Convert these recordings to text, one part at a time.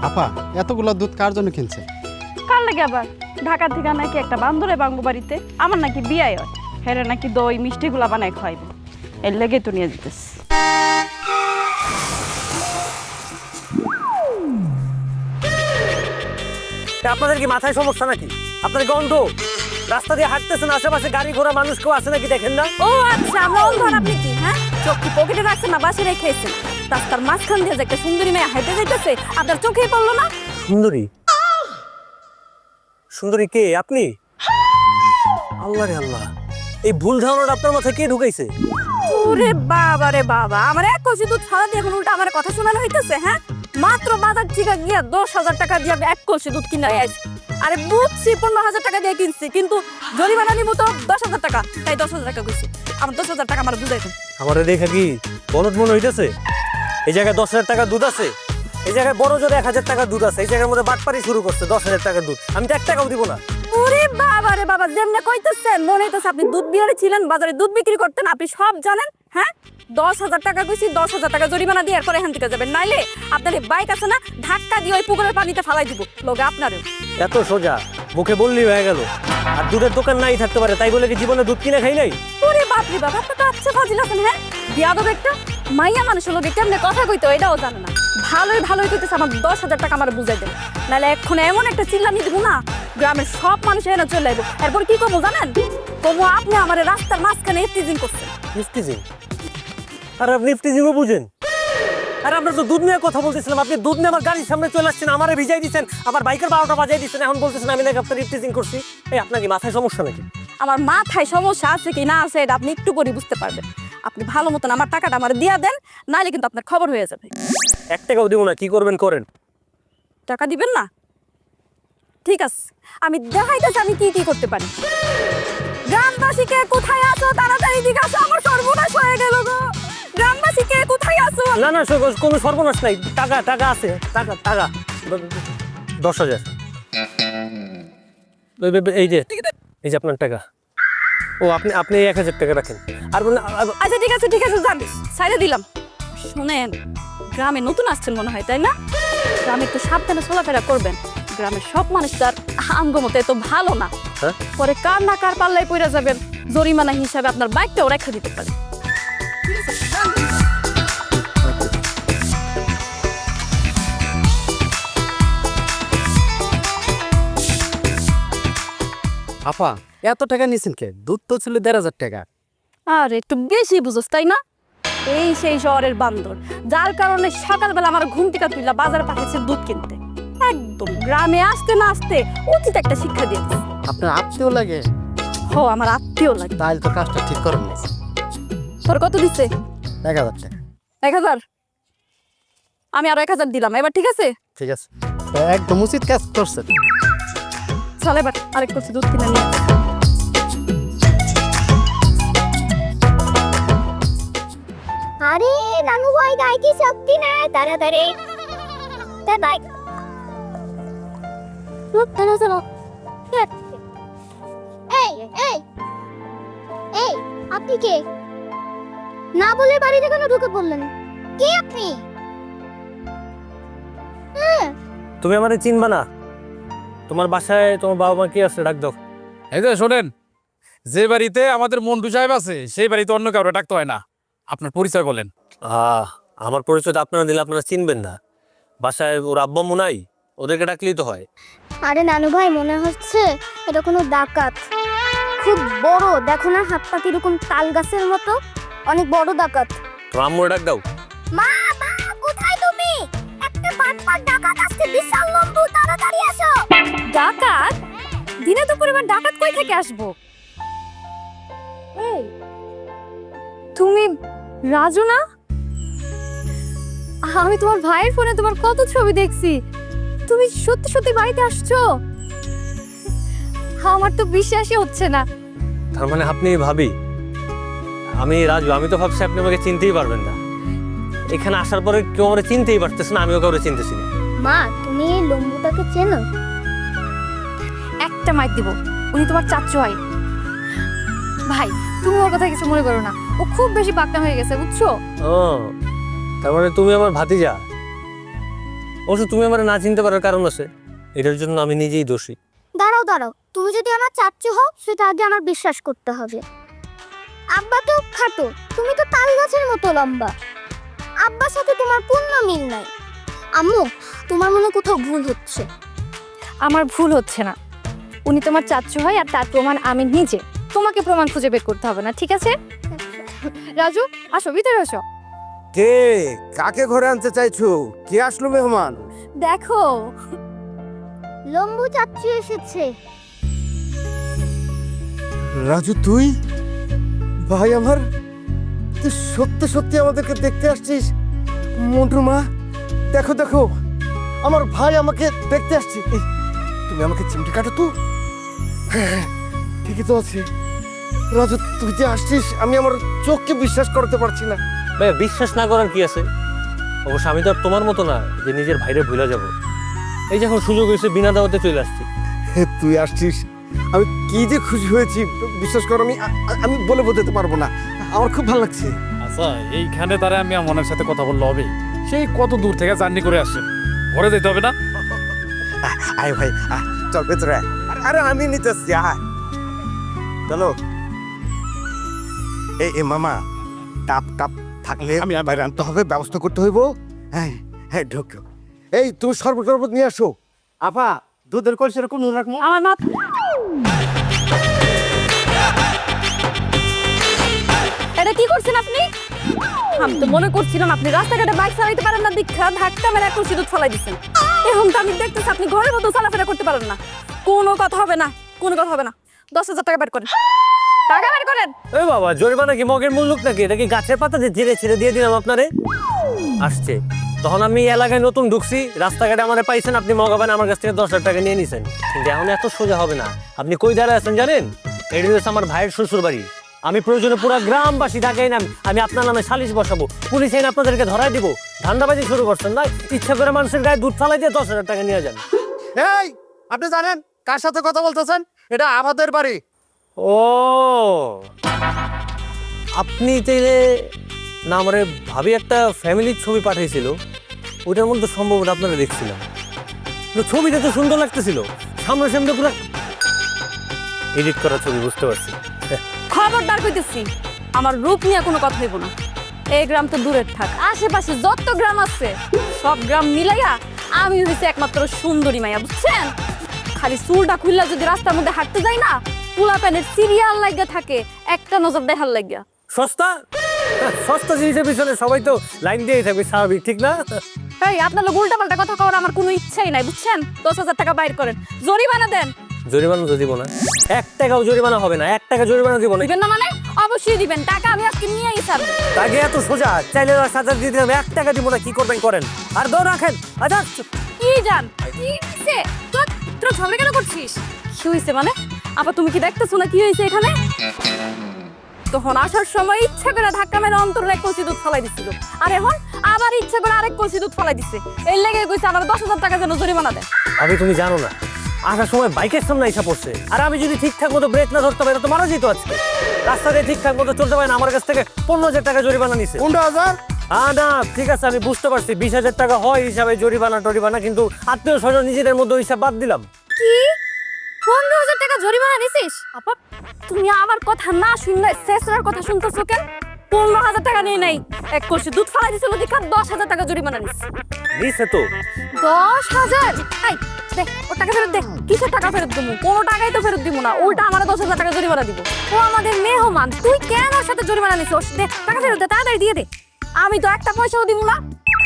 আপা এতগুলো দুধ কার জন্য কিনছে? কার লাগে আবার? ঢাকা থেকে নাকি একটা বান্দরে বাংবো বাড়িতে, আমার নাকি বিয়াই হয়, হেরে নাকি দই মিষ্টিগুলা বানায় খাইব, এর লেগে তো নিয়ে যেতেছে। আপনাদের কি মাথায় সমস্যা নাকি? আপনাদের গন্ধ রাস্তা দিয়ে হাঁটতেছেন, আশেপাশে গাড়ি ঘোড়া মানুষ কেউ আছে নাকি দেখেন না? ও আচ্ছা, আমরা অন্ধ আপনি কি? হ্যাঁ, চোখ কি পকেটে রাখছেন না বাসে রেখেছেন? রাস্তার মাঝখান দিয়ে যে একটা সুন্দরী মেয়ে হাঁটে যাইতেছে, আপনার চোখেই পড়লো না? সুন্দরী? সুন্দরী কে? আপনি? আল্লাহ রে আল্লাহ, এই ভুল ধারণাটা আপনার মাথায় কে ঢুকাইছে? ওরে বাবা রে বাবা, আমার এক কষি দুধ ছাড়া দিয়ে এখন উল্টা আমার কথা শোনানো হইতেছে। হ্যাঁ, মাত্র বাজার থেকে গিয়া 10,000 টাকা দিয়ে এক কষি দুধ কিনে আসি। আরে বুঝছি 15,000 টাকা দিয়ে কিনছি, কিন্তু জরিমানা নিব তো 10,000 টাকা, তাই 10,000 টাকা কইছি। আমার 10,000 টাকা আমার বুঝাইতেন। আমার দেখা কি বলদ মনে হইতেছে? এই জায়গায় 10,000 টাকা দুধ আছে, এই জায়গায় বড় জোরে 1,000 টাকা দুধ আছে, এই জায়গার মধ্যে বাটপারি শুরু করছে 10,000 টাকার দুধ। আমি তো 1 টাকাও দিব না। ওরে বাবা রে বাবা, যেমনে কইতেছেন মনে হইতেছে আপনি দুধ বিহারে ছিলেন, বাজারে দুধ বিক্রি করতেন, আপনি সব জানেন। হ্যাঁ, 10,000 টাকা কইছি, 10,000 টাকা জরিমানা দিয়ে এরপর এখান থেকে যাবেন, নাইলে আপনার এই বাইক আছে না, ধাক্কা দিয়ে ওই পুকুরের পানিতে ফালাই দিব, লোকে আপনারও। এত সোজা মুখে বললেই হয়ে গেল। আর দুধের দোকান নাই থাকতে পারে, তাই বলে কি জীবনে দুধ কিনে খাই নাই? ওরে বাপ রে বাপ, আপনি তো আচ্ছা ফাজিল আছেন। হ্যাঁ, বিয়াদব একটা মাইয়া মানুষের লোকে কেমনে কথা কইতো এটাও জানে না। ভালোই কইতেছে আমার 10,000 টাকা আমার বুঝাই দেন, নাহলে এখন এমন একটা চিল্লানি দিব না, গ্রামের সব মানুষ এনে চলে আইব। এরপর কি করবো জানেন? কবো আপনি আমার রাস্তার মাঝখানে ইফতিজিং করছেন। ইফতিজিং? আর আপনি ইফতিজিংও বুঝেন? আর আমরা তো দুধ নিয়ে কথা বলতেছিলাম, আপনি দুধ নিয়ে আমার গাড়ির সামনে চলে আসছেন, আমারে ভিজাই দিচ্ছেন, আমার বাইকের 12টা বাজাই দিচ্ছেন, এখন বলতেছেন আমি নাকি আপনার ইফতিজিং করছি। এই আপনার কি মাথায় সমস্যা নাকি? আমার মাথায় সমস্যা আছে কি না আছে এটা আপনি একটু করে বুঝতে পারবেন। আপনি ভালো মতন আমার টাকাটা আমার দিয়া দেন, নাহলে কিন্তু আপনার খবর হয়ে যাবে। 1 টাকাও দিব না, কি করবেন করেন। টাকা দিবেন না? ঠিক আছে, আমি দেখাইতেছি আমি কি করতে পারি। গ্রামবাসী কে কোথায় আছো? তাড়াতাড়ি দিকে আসো, আমার সর্বনাশ হয়ে গেল গো। গ্রামবাসী কে কোথায় আছো? না কোনো সর্বনাশ নাই, টাকা আছে, টাকা 10,000। এই যে আপনার টাকা। ও আপনি 1,000 টাকা রাখেন। আর আচ্ছা ঠিক আছে যান, সাইডে দিলাম। শুনেন, গ্রামে নতুন আসছেন মনে হয়, তাই না? গ্রামে একটু সাবধানে চলাফেরা করবেন, গ্রামের সব মানুষ তার আমগো মতো এত ভালো না। হ্যাঁ? পরে কার না কার পাল্লায় পড়ে যাবেন, জরিমানা হিসাবে আপনার বাইকটাও রেখে দিতে পারে। আপা এত টাকা নিয়েছেন কে? দুধ তো ছিল 1,500 টাকা। আর একটু বেশি বুঝোস তাই না? এই সেই শহরের বান্দর, যার কারণে সকালবেলা আমার ঘুম থেকে তুইলা বাজারে পাঠিয়েছে দুধ কিনতে। একদম গ্রামে আসতে না আসতে উচিত একটা শিক্ষা দিয়েছে। আপনার আত্মীয় লাগে? হো, আমার আত্মীয় লাগে। তাহলে তো কাজটা ঠিক করেন না। তোর কত দিচ্ছে? 1,000 টাকা। 1,000? আমি আরো 1,000 দিলাম, এবার ঠিক আছে? ঠিক আছে, একদম উচিত কাজ করছেন। চল এবার আরেক কচি দুধ কিনে নিয়ে। আরে নানু ভাই গায়ে কি শক্তি না, তাড়াতাড়ি ভাই চলো। এই এই এই আপনি কে? না বলে বাড়িতে কেন ঢুকে পড়লেন? কে আপনি? তুমি আমারে চিনবা না? তোমার বাসায় তোমার বাবা মা কি আছে? ডাক দাও। এই যে শোনেন, যে বাড়িতে আমাদের মন্টু সাহেব আছে সেই বাড়িতে অন্য কাউরে ডাকতে হয় না। আপনার পরিচয় বলেন। আমার পরিচয়টা আপনারা দিলে আপনারা চিনবেন না। বাসায় ওর আব্বা আম্মু নাই, ওদেরকে ডাকলেই তো হয়। আরে নানু ভাই মনে হচ্ছে এটা কোনো ডাকাত, খুব বড়, দেখো না হাতটা কিরকম তাল গাছের মতো, অনেক বড় ডাকাত। তোমার আম্মুরে ডাক দাও। মা মা কোথায় তুমি? একটা বাটপার ডাকাত আসছে, বিশাল লম্বু, তাড়াতাড়ি আসো। ডাকাত? দিনে দুপুরে এবার ডাকাত কই থেকে আসবো? এই তুমি রাজু না? আমি তোমার ভাইয়ের ফোনে তোমার কত ছবি দেখছি, তুমি সত্যি সত্যি বাড়িতে আসছো? আমার তো বিশ্বাসই হচ্ছে না। তার মানে আপনি ভাবি? আমি রাজু, আমি তো ভাবছি আপনি আমাকে চিনতেই পারবেন না। এখানে আসার পরে কেউ আমাকে চিনতেই পারতেছে না, আমিও কাউকে চিনতেছি না। মা তুমি এই লম্বুটাকে চেনো? একটা মাইক দিব, উনি তোমার চাচ্চু হয়। ভাই তুমি ওর কথা কিছু মনে করো না, ও খুব বেশি পাকনা হয়ে গেছে বুঝছো? ও তার মানে তুমি আমার ভাতিজা? ও অবশ্য তুমি আমার না চিনতে পারার কারণ আছে, এটার জন্য আমি নিজেই দোষী। দাঁড়াও দাঁড়াও, তুমি যদি আমার চাচ্চু হও সেটা আগে আমার বিশ্বাস করতে হবে। আব্বা তো খাটো, তুমি তো তাল গাছের মতো লম্বা। আব্বার সাথে তোমার পূর্ণ মিল নাই। আম্মু, তোমার মনে কোথাও ভুল হচ্ছে। আমার ভুল হচ্ছে না, উনি তোমার চাচ্চু হয় আর তার প্রমাণ আমি নিজে। তোমাকে প্রমাণ খুঁজে বের করতে হবে না, ঠিক আছে? রাজু, আসো ভিতরে আসো। কে কাকে ঘরে আনতে চাইছো? কে আসলো মেহমান? দেখো, লম্বু চাচ্চু এসেছে। রাজু তুই? ভাই আমার, তুই সত্যি সত্যি আমাদেরকে দেখতে আসছিস? মন্টুর মা, দেখো দেখো, আমার ভাই আমাকে দেখতে আসছে। এই, তুমি আমাকে চিমটি কাটো তো? হ্যাঁ, ঠিকই তো আছে। রাজু তুই যে আসছিস, আমি আমার চোখকে বিশ্বাস করতে পারছি না। ভাই বিশ্বাস না করার কি আছে? অবশ্য আমি তো আর তোমার মতো না যে নিজের ভাইরে ভুলে যাব। এই যখন সুযোগ হয়েছে বিনা দাওয়াতে চলে আসছি। তুই আসছিস, আমি কি যে খুশি হয়েছি বিশ্বাস কর, আমি বলে বোঝাতে পারবো না। আমার খুব ভালো লাগছে। আচ্ছা, এইখানে তারা আমি মনের সাথে কথা বললে হবে? সেই কত দূর থেকে জার্নি করে আসছে, ঘরে যেতে হবে না? আয় ভাই, চল ভেতরে আয়। আরে আমি নিতেছি, আয় চলো। এই মামা, টাপ টাপ থাকলে আমি বাইরে আনতে হবে, ব্যবস্থা করতে হইব। হ্যাঁ হ্যাঁ, ঢোক। এই তুমি শরবত টরবত নিয়ে আসো। আপা, দুধের কলসি এরকম রাখবো। আমার মা, এটা কি করছেন আপনি? আমি তো মনে করছিলাম আপনি রাস্তাঘাটে বাইক চালাইতে পারেন না, দীক্ষা ধাক্কা মেরে একটু সিঁদুর ফলাই দিচ্ছেন। এখন তো আমি দেখতেছি আপনি ঘরের মতো চলাফেরা করতে পারেন না। কোনো কথা হবে না, কোনো কথা হবে না। 10,000 টাকা বের করেন, টাকা বের করেন। এ বাবা, জরিমানা কি মগের মুল্লুক নাকি? এটা কি গাছের পাতা যে ঝেড়ে ছেড়ে দিয়ে দিলাম আপনারে? আসছে তখন আমি এই এলাকায় নতুন ঢুকছি, রাস্তাঘাটে আমার পাইছেন, আপনি মগাবেন আমার কাছ থেকে 10,000 টাকা নিয়ে নিছেন। কিন্তু এখন এত সোজা হবে না। আপনি কই দাঁড়ায় আছেন জানেন? এটা হচ্ছে আমার ভাইয়ের শ্বশুর বাড়ি। আমি প্রয়োজনে পুরো গ্রামবাসী ডাকাই না, আমি আপনার নামে সালিশ বসাবো, পুলিশ এনে আপনাদেরকে ধরাই দিব। ধান্দাবাজি শুরু করছেন না? ইচ্ছা করে মানুষের গায়ে দুধ ফালাই দিয়ে 10,000 টাকা নিয়ে যান। এই, আপনি জানেন কার সাথে কথা বলতেছেন? এটা আমাদের বাড়ি। ও, আপনি চাইলে না, আমারে ভাবি একটা ফ্যামিলির ছবি পাঠিয়েছিল, ওইটার মধ্যে সম্ভবত আপনারা দেখছিলাম। তো ছবিটা তো সুন্দর লাগতেছিল, সামনাসামনি পুরো এডিট করা ছবি, বুঝতে পারছি। খবরদার কইতেছি, আমার রূপ নিয়ে কোনো কথা হইব না। এই গ্রাম তো দূরের থাক, আশেপাশে যত গ্রাম আছে সব গ্রাম মিলাইয়া আমি হইছি একমাত্র সুন্দরী মাইয়া, বুঝছেন? খালি চুলটা খুললা যদি রাস্তার মধ্যে হাঁটতে যাই না, পুলা প্যানের সিরিয়াল লাগিয়া থাকে একটা নজর দেখার লাগিয়া। সস্তা সস্তা জিনিসের পিছনে সবাই তো লাইন দিয়েই থাকবে, স্বাভাবিক, ঠিক না? এই, আপনার লোক উল্টা পাল্টা কথা কওয়ার আমার কোনো ইচ্ছাই নাই, বুঝছেন? 10,000 টাকা বাইর করেন, জরিমানা দেন। জরিমানা তো দিব না, 1 টাকাও জরিমানা হবে না, 1 টাকা জরিমানা দিব না। দিবেন না মানে? অবশ্যই দিবেন, টাকা আমি আজকে নিয়েই ছাড়বো। আগে এত সোজা, চাইলে 7,000 দিয়ে দিলাম, 1 টাকা দিব না, কি করবেন করেন, আর দৌড় রাখেন। আচ্ছা কি জান কি হইছে? তোর ঝগড়া কেন করছিস? কি হইছে মানে? আপা তুমি কি দেখতেছো না কি হইছে এখানে? তখন আসার সময় ইচ্ছা করে ধাক্কা মেরে অন্তরের এক কলসি দুধ ফলাই দিছিল, আর এখন আবার ইচ্ছা করে আরেক কলসি দুধ ফলাই দিচ্ছে। এর লেগে কইছে আমার 10,000 টাকা যেন জরিমানা দেয়। ভাবি তুমি জানো না, আসার সময় বাইকের সামনে এসে পড়ছে, আর আমি যদি ঠিকঠাক মতো ব্রেক না ধরতে পারি তো মারা যেত আজকে। রাস্তাতে ঠিকঠাক মতো চলতে পারে না, আমার কাছ থেকে 15,000 টাকা জরিমানা নিছে। 15,000? না ঠিক আছে, আমি বুঝতে পারছি 20,000 টাকা হয় হিসাবে জরিমানা টরিমানা, কিন্তু আত্মীয় স্বজন নিজেদের মধ্যে হিসাব বাদ দিলাম। কি 15,000 টাকা জরিমানা নিছিস? আপা তুমি আমার কথা না শুনলে শেষরার কথা শুনতেছো কেন? 15,000 টাকা নিয়ে নাই, এক কলসি দুধ ফলাই দিছিল দেখা 10,000 টাকা জরিমানা নিছে। নিছে তো 10,000? এই দে, ওর টাকা ফেরত দে। কিসের টাকা ফেরত দেবো? কোনো টাকাই তো ফেরত দিব না, উল্টা আমার 10,000 টাকা জরিমানা দিব। ও আমাদের মেহমান, তুই কেন ওর সাথে জরিমানা নিছিস? দে টাকা ফেরত দে, তাড়াতাড়ি দিয়ে দে। আমি তো একটা পয়সাও দিব না।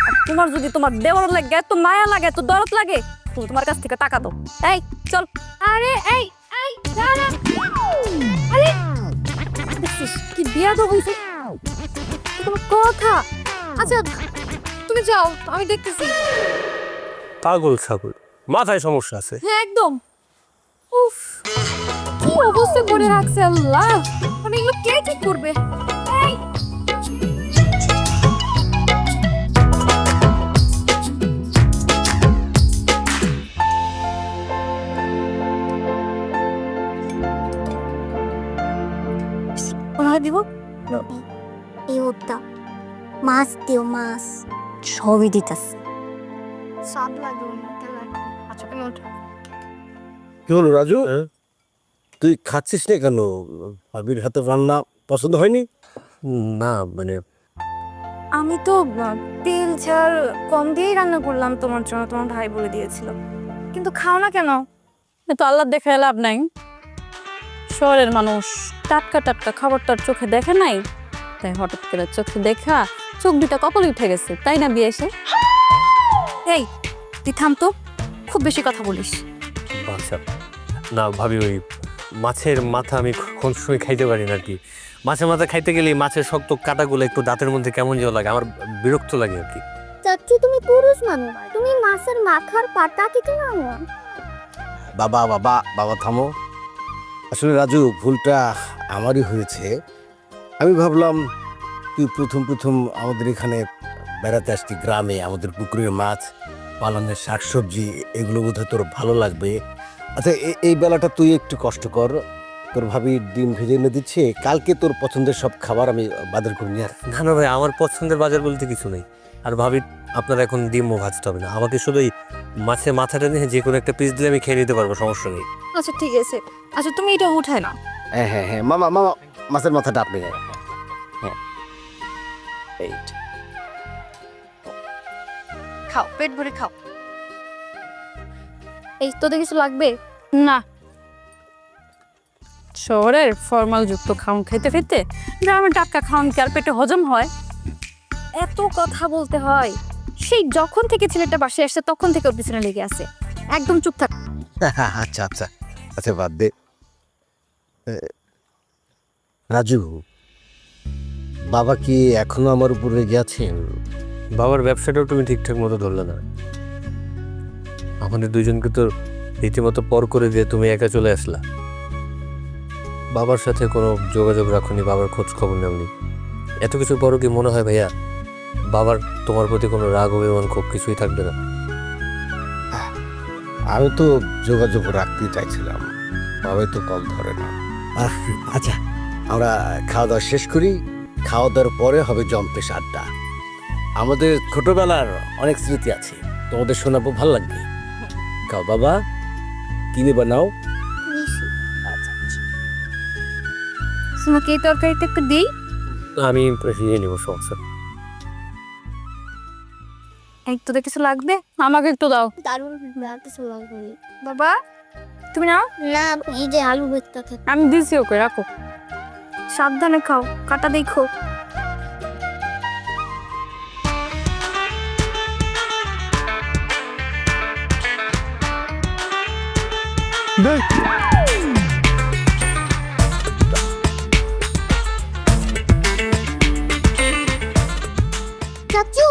আর তোমার যদি তোমার দেওয়ার লাগে, এত মায়া লাগে, এত দরদ লাগে, তুমি তোমার কাছ থেকে টাকা দাও। এই চল। আরে এই এই দাঁড়া। আরে দেখছিস কি বিয়া তো হইছে? তোমার কথা। আচ্ছা তুমি যাও, আমি দেখতেছি। পাগল ছাগল, মাথায় সমস্যা আছে। হ্যাঁ একদম। উফ, কি অবস্থা করে রাখছে আল্লাহ, মানে এগুলো কে ঠিক করবে? এই ওরা দিব এই ওটা মাছ দিও, মাছ সবই দিতাস। স্বাদ লাগে তাহলে। আচ্ছা তুমি ওঠো। কি হলো রাজু, তুই খাচ্ছিস না কেন? ভাবির হাতে রান্না পছন্দ হয়নি? না মানে আমি তো তেল ঝাল কম দিয়েই রান্না করলাম তোমার জন্য, তোমার ভাই বলে দিয়েছিল। কিন্তু খাও না কেন? তো আল্লাহ দেখে লাভ নাই। শহরের মানুষ টাটকা টাটকা খাবারটার চোখে দেখে নাই, তাই হঠাৎ করে চোখে দেখা চোখ দুটা কপালে উঠে গেছে, তাই না বিয়ে এসে? এই তুই থাম তো, খুব বেশি কথা বলিস। আচ্ছা না ভাবি, ওই মাছের মাথা আমি কোন সময় খাইতে পারি না আর কি। মাছের মাথা খাইতে গেলে মাছের শক্ত কাঁটাগুলো একটু দাঁতের মধ্যে কেমন যেন লাগে, আমার বিরক্ত লাগে আর কি। চাচ্চু তুমি পুরুষ মানুষ, তুমি মাছের মাথার পাটা খেতে জানো? বাবা বাবা বাবা থামো। আসলে রাজু, ভুলটা আমারই হয়েছে। আমি ভাবলাম তুই প্রথম প্রথম আমাদের এখানে বেড়াতে আসছি, গ্রামে আমাদের পুকুরের মাছ, পালনের শাকসবজি, এগুলো বোধহয় তোর ভালো লাগবে। আচ্ছা এই বেলাটা তুই একটু কষ্ট কর, তোর ভাবি ডিম ভেজে এনে দিচ্ছে, কালকে তোর পছন্দের সব খাবার আমি বাজার করে নিয়ে আসবো। না না ভাই, আমার পছন্দের বাজার বলতে কিছু নেই। আর ভাবি আপনারা এখন ডিমও ভাজতে হবে না, আমাকে শুধু এই মাছের মাথাটা নিয়ে যে কোনো একটা পিস দিলে আমি খেয়ে নিতে পারবো, সমস্যা নেই। আচ্ছা ঠিক আছে, আচ্ছা তুমি এটা উঠায় না। হ্যাঁ হ্যাঁ হ্যাঁ, মামা মামা মাছের মাথাটা আপনি নেন। হ্যাঁ এইটা খাও, পেট ভরে খাও। এই তোদের কিছু লাগবে না? শহরের ফরমাল যুক্ত খাওন খেতে খেতে গ্রামের টাটকা খাওন কি আর পেটে হজম হয়? এত কথা বলতে হয়? সেই যখন থেকে ছেলেটা বাসায় আসছে তখন থেকে ওর পিছনে লেগে আছে। একদম চুপ থাক। আচ্ছা আচ্ছা আচ্ছা, বাদ দে। রাজু, বাবা কি এখনো আমার উপর রেগে আছেন? বাবার ব্যবসাটাও তুমি ঠিকঠাক মতো ধরলে না, আমাদের দুইজনকে তো রীতিমতো পর করে দিয়ে তুমি একা চলে আসলা। বাবার সাথে কোনো যোগাযোগ রাখুনি, বাবার খোঁজ খবর নেওনি। এত কিছুর পরও কি মনে হয় ভাইয়া বাবার তোমার প্রতি কোনো রাগ অভিমান খুব কিছুই থাকবে না? আমি তো যোগাযোগ রাখতে চাইছিলাম, বাবাই তো কল ধরে না। আচ্ছা, আমরা খাওয়া দাওয়া শেষ করি, খাওয়া দাওয়ার পরে হবে জম্পেশ আড্ডা। আমাদের ছোটবেলার অনেক স্মৃতি আছে, তোমাদের শোনাবো, ভাল লাগবে। খাও বাবা, কিনে বানাও। আচ্ছা আচ্ছা। তোমাকে এই তরকারিটা একটু দিই। আমি নিয়ে নেবো, সমস্যা। এই তোদের কিছু লাগবে? আমাকে একটু দাও। দারুণ লাগতেছে লাগবে। বাবা তুমি নাও। না, এই যে আলু ভর্তা খেতে। আমি দিছি ওকে, রাখো। সাবধানে খাও, কাটা দেখো। চাচু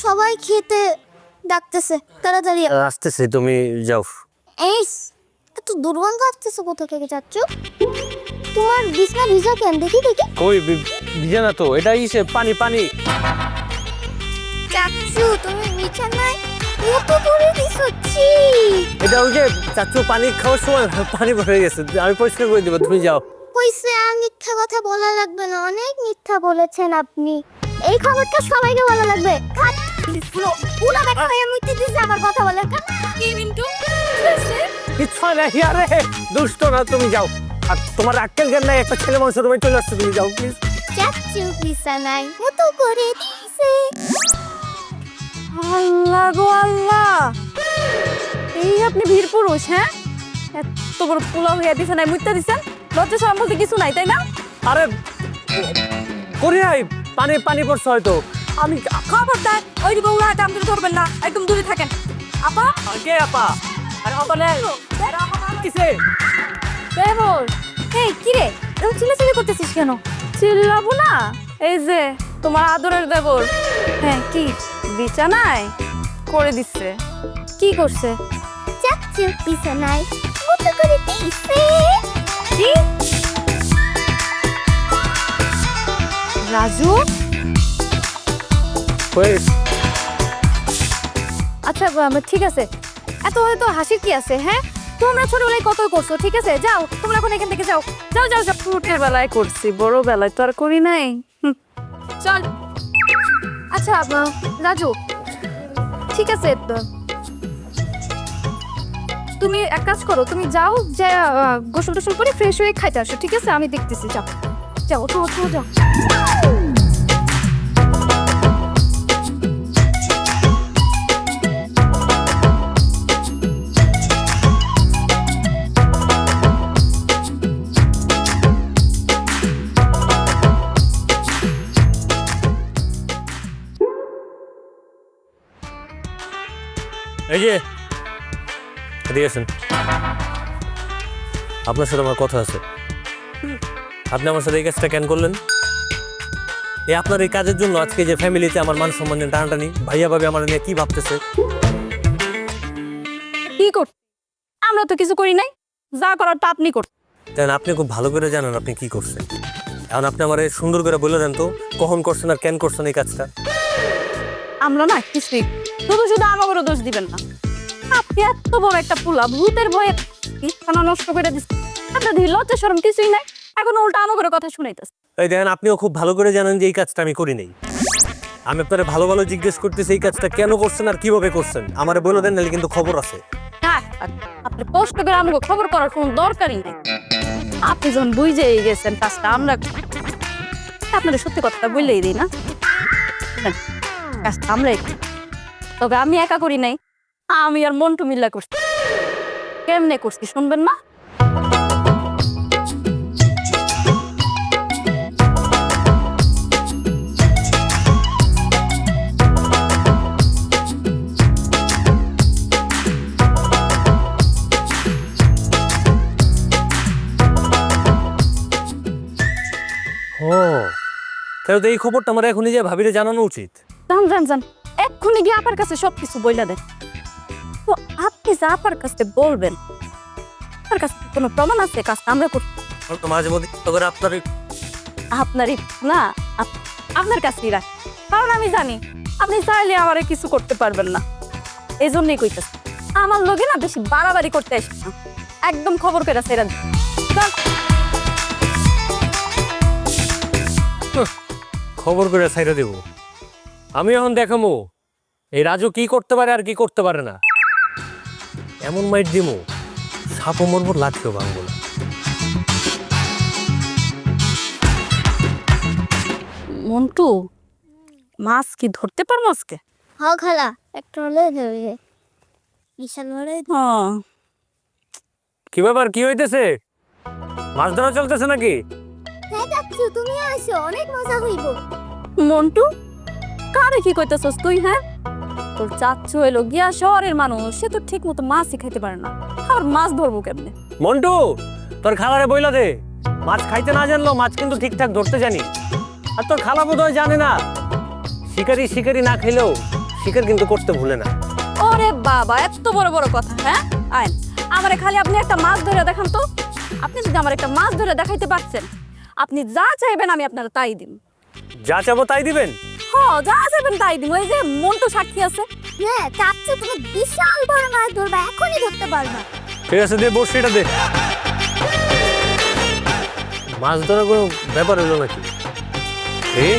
সবাই খেতে ডাকতেছে, তাড়াতাড়ি। আসতেছে, তুমি যাও। এই এত দুর্গন্ধ আসতেছে কোথা থেকে চাচু? তোমার বিছনা ভিজা কেন? দেখি দেখি। কই ভিজে না তো, এটা ইসে পানি পানি। চাচু তুমি বিছানায় মতো করে দিছো, ছি। এটা ওই যে চাচু পানি খাওয়ার সময় পানি ভরে গেছে, আমি পরিষ্কার করে দেবো, তুমি যাও। কইছে আর মিথ্যা কথা বলা লাগবে না, অনেক মিথ্যা বলেছেন আপনি। এই খবরটা সবাইকে বলা লাগবে। খাট পুরো পুরো ব্যাটা হয়ে মুইতে দিছে আমার কথা বলার কারণ। কি মিন্টু? কিচ্ছু হয় না, হিয়ারে দুষ্ট না, তুমি যাও। আর তোমার আক্কেল জ্ঞান নাই, একটা ছেলে মানুষের রুমে চলে আসছে, তুমি যাও প্লিজ। চাচু বিছানায় মতো করে দিছে। আল্লাহ গো আল্লাহ, এই আপনি বীর পুরুষ? হ্যাঁ, এত বড় পোলাও হয়ে দিছেন, মুইতা দিছেন, লজ্জা শরম বলতে কিছু নাই, তাই না? আরে করি নাই, পানি পানি পড়ছে হয়তো। আমি খবরদার ওই দিকে উড়া হাতে আমাদের ধরবেন না, একদম দূরে থাকেন। আপা কে আপা? আরে আপা নেই কিসে? দেবর, এই কি রে এরকম চিল্লাচিল্লি করতেছিস কেন? চিল্লাবো না, এই যে তোমার আদরের দেবর। হ্যাঁ, কি বিছানায় করে দিচ্ছে? কি করছে? চাচু বিছানায় মতো করে দিছে। কি? রাজু, আচ্ছা ঠিক আছে, এত হয়তো হাসির কি আছে? হ্যাঁ, তোমরা ছোটবেলায় কত করছো, ঠিক আছে, যাও তোমরা এখন এখান থেকে যাও, যাও যাও যাও। ছোটের বেলায় করছি, বড় বেলায় তো আর করি নাই। চল। আচ্ছা রাজু, ঠিক আছে তুমি এক কাজ করো, তুমি যাও যে গোসল টোসল করে ফ্রেশ হয়ে খাইতে আসো, ঠিক আছে? আমি দেখতেছি, যাও যাও, ওঠো ওঠো, যাও। এই যে এদিকে আসেন, আপনার সাথে আমার কথা আছে। আপনি আমার সাথে এই কাজটা কেন করলেন? এই আপনার এই কাজের জন্য আজকে যে ফ্যামিলিতে আমার মান সম্মানের টানাটানি, ভাইয়া ভাবে আমার নিয়ে কি ভাবতেছে। কি কর, আমরা তো কিছু করি নাই, যা করার তা আপনি কর। দেন আপনি খুব ভালো করে জানেন আপনি কি করছেন। এখন আপনি আমার সুন্দর করে বলে দেন তো, কখন করছেন আর কেন করছেন এই কাজটা। আমরা না কিছুই, শুধু শুধু আমাকে দোষ দিবেন না। আপনি এত বড় একটা পোলা, ভূতের ভয়ে ইচ্ছানা নষ্ট করে দিচ্ছেন। আপনার দিকে লজ্জা শরম কিছুই নাই, এখন উল্টা আমাকে কথা শুনাইতেছে। এই দেখেন, আপনিও খুব ভালো করে জানেন যে এই কাজটা আমি করি নাই। আমি আপনারা ভালো ভালো জিজ্ঞেস করতেছি এই কাজটা কেন করছেন আর কিভাবে করছেন, আমারে বলে দেন, নাহলে কিন্তু খবর আছে। আপনি কষ্ট করে আমাকে খবর করার কোনো দরকারই নাই। আপনি যখন বুঝেই গেছেন কাজটা আমরা, আপনাদের সত্যি কথাটা বললেই দিই না, কাজটা আমরাই করি। তবে আমি একা করি নাই, আমি আর মন্টু মিল্লা করছি। কেমনে করছি শুনবেন না? ও তাহলে তো এই খবরটা আমার এখনই যে ভাবিরে জানানো উচিত। জান জান জান, এক্ষুনি গিয়ে আপার কাছে সবকিছু বইলা দেন। তো আপনি যে আপার কাছে বলবেন, আপনার কাছে কোনো প্রমাণ আছে কাজটা আমরা করছি? তো মাঝে মধ্যে করে আপনারই না, আপনার কাছেই রাখ, কারণ আমি জানি আপনি চাইলে আমারে কিছু করতে পারবেন না। এই জন্যই কইতেছি, আমার লগে না বেশি বাড়াবাড়ি করতে আসে না, একদম খবর করে সেরা দিন। খবর করে ছাইরা দেব। আমি এখন দেখামো এই রাজু কি করতে পারে আর কি করতে পারে না। এমন মাইট দিমো, সাপও মরবো, লাঠিও ভাঙবো না। মন্টু, মাছ কি ধরতে পারবো আজকে? হ খালা, একটা হলে ধরবে, বিশাল বড়। হ্যাঁ। কি ব্যাপার, কি হইতেছে? মাছ ধরা চলতেছে নাকি? হ্যাঁ চাচ্ছু, তুমি আসো, অনেক মজা হইব। মন্টু, কারে কি কইতেছস তুই? হ্যাঁ, তোর চাচ্চু হইলো গিয়া শহরের মানুষ, সে তো ঠিক মতো মাছই খাইতে পারে না, আর মাছ ধরবো কেমনে? মন্টু, তোর খালারে বইলা দে, মাছ খাইতে না জানলো মাছ কিন্তু ঠিকঠাক ধরতে জানি। আর তোর খালা বোধহয় জানে না, শিকারি শিকারি না খেলেও শিকার কিন্তু করতে ভুলে না। ওরে বাবা, এত বড় বড় কথা! হ্যাঁ, আইন আমারে খালি আপনি একটা মাছ ধরে দেখান তো। আপনি যদি আমার একটা মাছ ধরে দেখাইতে পারছেন, আপনি যা চাইবেন আমি আপনার তাই দিব। যা চাবো তাই দিবেন? হ্যাঁ, যা চাইবেন তাই দিব। এই যে মন্টু সাক্ষী আছে। হ্যাঁ চাচ্ছু, তুমি বিশাল বড় মাছ ধরবা, এখনই ধরতে পারবা। ঠিক আছে, দে বড়শিটা দে। মাছ ধরা কোনো ব্যাপার হলো নাকি? এই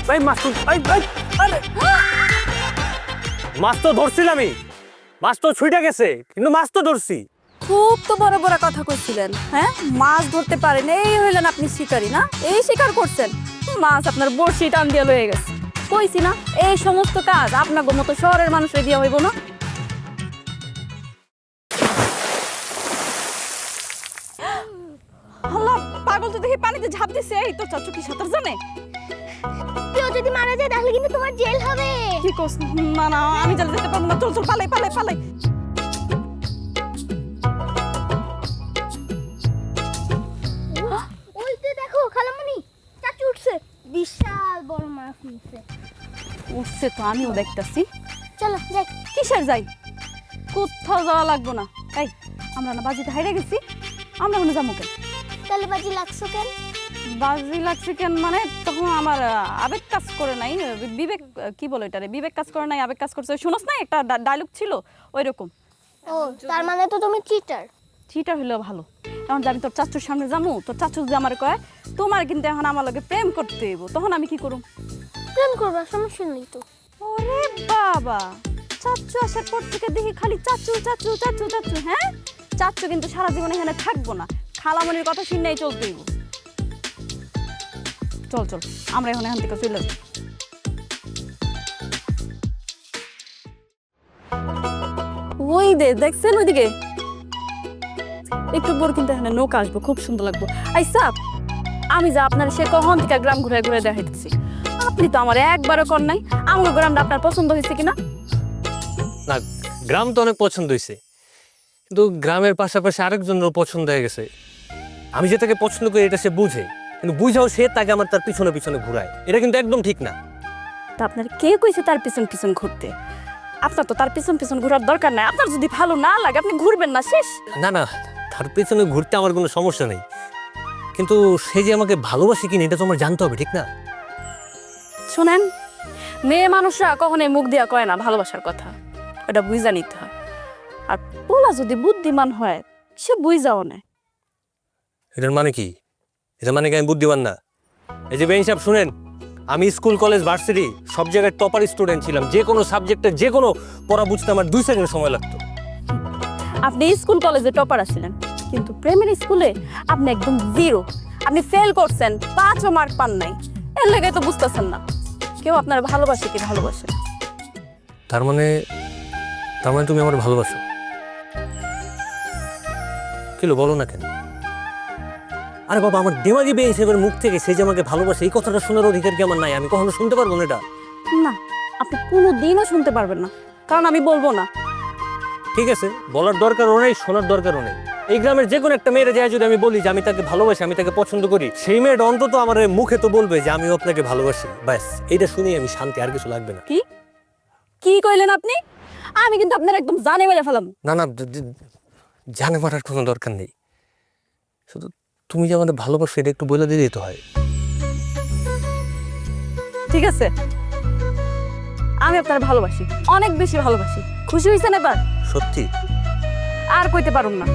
ভাই মাছ তো, মাছ তো ধরছিলামই, মাছ তো ছুটে গেছে, কিন্তু মাছ তো ধরছি। খুব তো বড় বড় কথা কইছিলেন। হ্যাঁ, মাছ ধরতে পারেন, এই হইলেন আপনি শিকারী না? এই শিকার করছেন, মাছ আপনার বড়শি টান দিয়ে লয়ে গেছে। কইছি না, এই সমস্ত কাজ আপনার মতো শহরের মানুষের দিয়া হইব না। আল্লাহ, পাগল তো দেখি পানিতে ঝাঁপ দিছে। এই তো চাচু কি সাঁতার জানে? কেউ যদি মারা যায় তাহলে কিন্তু তোমার জেল হবে। কি কস? না না, আমি জেলে যেতে পারবো না। চল চল, পালাই পালাই পালাই। ওই যে দেখো খালামণি, চাচু উঠছে, বিশাল বড় মাছ নিচ্ছে। উঠছে তো, আমিও দেখতেছি। চলো যাই। কিসের যাই? কোথাও যাওয়া লাগবো না। এই, আমরা না বাজিতে হাইরে গেছি, আমরা ওখানে যাবো কেন? তাহলে বাজি লাগছো কেন? বাজি লাগছে কেন মানে, তখন আমার আবেগ কাজ করে নাই, বিবেক, কি বলে এটারে, বিবেক কাজ করে নাই, আবেগ কাজ করছে। শুনোস না, একটা ডায়লগ ছিল ওই রকম। ও, তার মানে তো তুমি চিটার। চিটা হইলেও ভালো। এখন যে আমি তোর চাচুর সামনে যাবো, তোর চাচু যদি আমার কয় তোমার কিন্তু এখন আমার লগে প্রেম করতে হইব, তখন আমি কি করুম? প্রেম করবা, সমস্যা নেই তো। ওরে বাবা, চাচু আসার পর থেকে দেখি খালি চাচু চাচু চাচু চাচু। হ্যাঁ, চাচু কিন্তু সারা জীবন এখানে থাকবো না, খালামণির কথা শুনেই চলতে হইব। চল চল, আমরা এখন এখান থেকে চলে যাই। ওই দেখছেন ওইদিকে একটু পর কিন্তু এখানে নৌকা আসবো, খুব সুন্দর লাগবো। আইসা আমি যা আপনার সে কখন থেকে গ্রাম ঘুরে ঘুরে দেখাইতেছি, আপনি তো আমার একবারও কর নাই আমার গ্রামটা আপনার পছন্দ হয়েছে কিনা। না, গ্রাম তো অনেক পছন্দ হয়েছে, কিন্তু গ্রামের পাশাপাশি আরেকজনেরও পছন্দ হয়ে গেছে। আমি যেটাকে পছন্দ করি এটা সে বুঝে, কিন্তু বুঝাও সে তাকে আমার তার পিছনে পিছনে ঘুরায়। এটা কিন্তু একদম ঠিক না। তা আপনার কে কইছে তার পিছন পিছন ঘুরতে? আপনার তো তার পিছন পিছন ঘোরার দরকার নাই। আপনার যদি ভালো না লাগে আপনি ঘুরবেন না, শেষ। না না, তার পেছনে ঘুরতে আমার কোনো সমস্যা নেই, কিন্তু সে যে আমাকে ভালোবাসে কিনা এটা তো আমার জানতে হবে, ঠিক না? শোনেন, মেয়ে মানুষরা কখনোই মুখ দিয়া কয় না ভালোবাসার কথা, ওটা বুঝা নিতে হয়। আর পোলা যদি বুদ্ধিমান হয় সে বুঝাও না। এটার মানে কি? এটা মানে কি আমি বুদ্ধিমান না? এই যে বেইন সাহেব শুনেন, আমি স্কুল কলেজ ভার্সিটি সব জায়গায় টপার স্টুডেন্ট ছিলাম। যে কোনো সাবজেক্টে যে কোনো পড়া বুঝতে আমার 2 সেকেন্ড সময় লাগতো। আপনি স্কুল কলেজে টপার আছিলেন, কিন্তু প্রেমের স্কুলে আপনি একদম জিরো। আপনি ফেল করছেন, 5ও মার্ক পান নাই। এর লেগে তো বুঝতেছেন না কেউ আপনার ভালোবাসে কি ভালোবাসে। তার মানে তুমি আমার ভালোবাসো? কিলো বলো না কেন? আরে বাবা, আমার দেমাগি বেইন সাহেবের মুখ থেকে সে যে আমাকে ভালোবাসে এই কথাটা শোনার অধিকার কি আমার নাই? আমি কখনো শুনতে পারবো না এটা। না, আপনি কোনো দিনও শুনতে পারবেন না, কারণ আমি বলবো না। ঠিক আছে, বলার দরকারও নেই, শোনার দরকারও নেই। এই গ্রামের যে কোনো একটা মেয়েরা যায় যদি আমি বলি যে আমি তাকে ভালোবাসি, আমি তাকে পছন্দ করি, সেই মেয়েটা অন্তত আমার মুখে তো বলবে যে আমিও আপনাকে ভালোবাসি। ব্যাস, এইটা শুনেই আমি শান্তি, আর কিছু লাগবে না। কি কি কইলেন আপনি? আমি কিন্তু আপনার একদম জানে মেরে ফেলাম। না না, জানে মারার কোনো দরকার নেই, শুধু তুমি যে আমাদের ভালোবাসো এটা একটু বলে দিলেই তো হয়। ঠিক আছে, আমি আপনার ভালোবাসি, অনেক বেশি ভালোবাসি। খুশি হয়েছেন এবার? সত্যি? আর কইতে পারুম না।